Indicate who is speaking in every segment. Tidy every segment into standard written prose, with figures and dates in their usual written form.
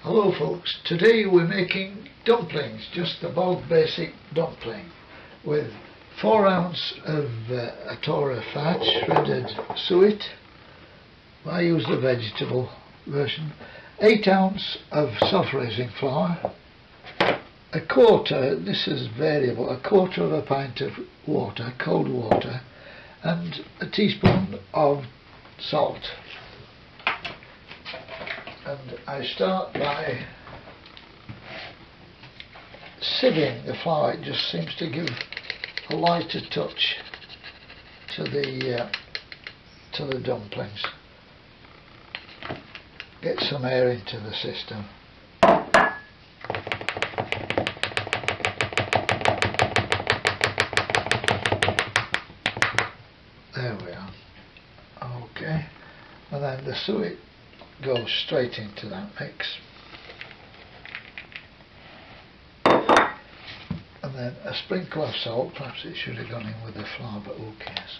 Speaker 1: Hello folks, today we're making dumplings, just the bog basic dumpling with 4 ounce of Atora fat, shredded suet. I use the vegetable version, 8 ounce of self-raising flour, a quarter, this is variable, a quarter of a pint of water, cold water, and a teaspoon of salt. And I start by sieving the flour. It just seems to give a lighter touch to the dumplings. Get some air into the system. There we are. Okay, and then the suet goes straight into that mix, and then a sprinkle of salt. Perhaps it should have gone in with the flour, but who cares.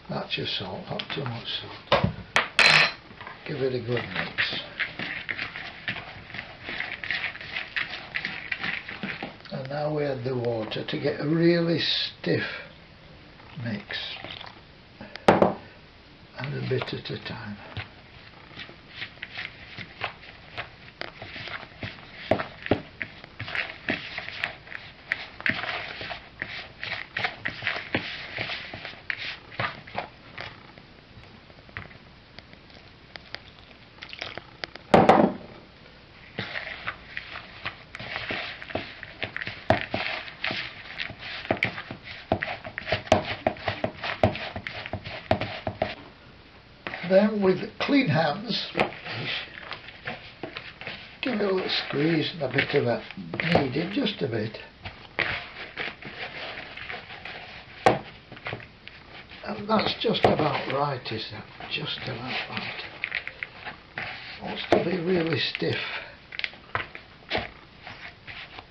Speaker 1: That's your salt, not too much salt. Give it a good mix. And now we add the water to get a really stiff mix, and a bit at a time. Then with clean hands, give it a little squeeze and a bit of a kneading, just a bit. And that's just about right, is that? Just about right. Wants to be really stiff,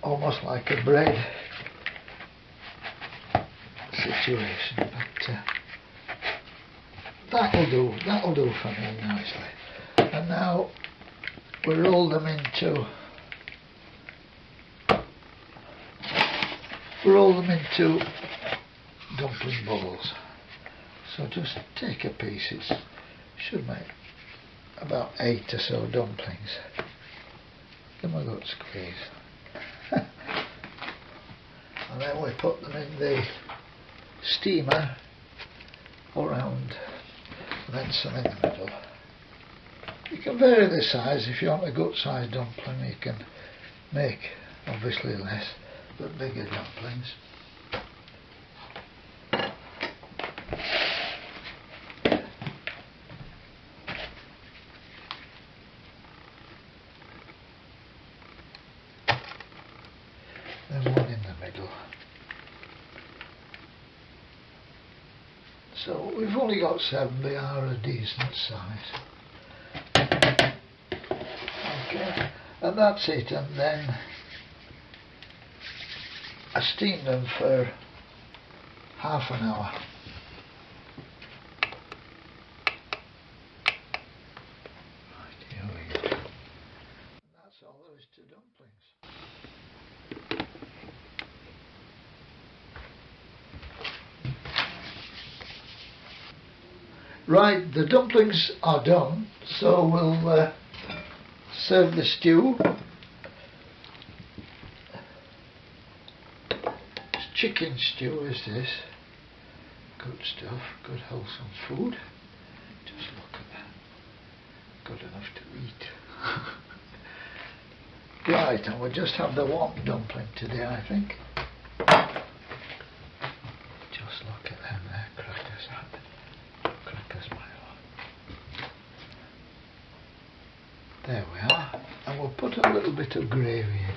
Speaker 1: almost like a bread situation, but that'll do for me nicely. And now we roll them into dumpling balls. So just take a piece. It should make about 8 or so dumplings. Give them a good squeeze. And then we put them in the steamer around, and then some in the middle. You can vary the size. If you want a good sized dumpling, you can make obviously less, but bigger dumplings. Then one in the middle. So we've only got 7, they are a decent size. Okay, and that's it, and then I steam them for half an hour. Right, here we go. And that's all there is to dumplings. Right, the dumplings are done, so we'll serve the stew. It's chicken stew is this. Good stuff, good wholesome food. Just look at that. Good enough to eat. Right, and we'll just have the one dumpling today, I think. Just look at them there, crackers. Crackers, my lord. There we are, and we'll put a little bit of gravy in.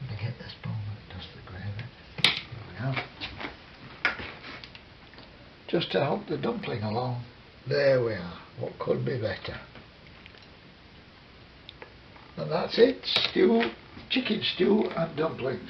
Speaker 1: Let me get this spoon that does the gravy. Here we are. Just to help the dumpling along. There we are. What could be better? And that's it. Stew, chicken stew and dumplings.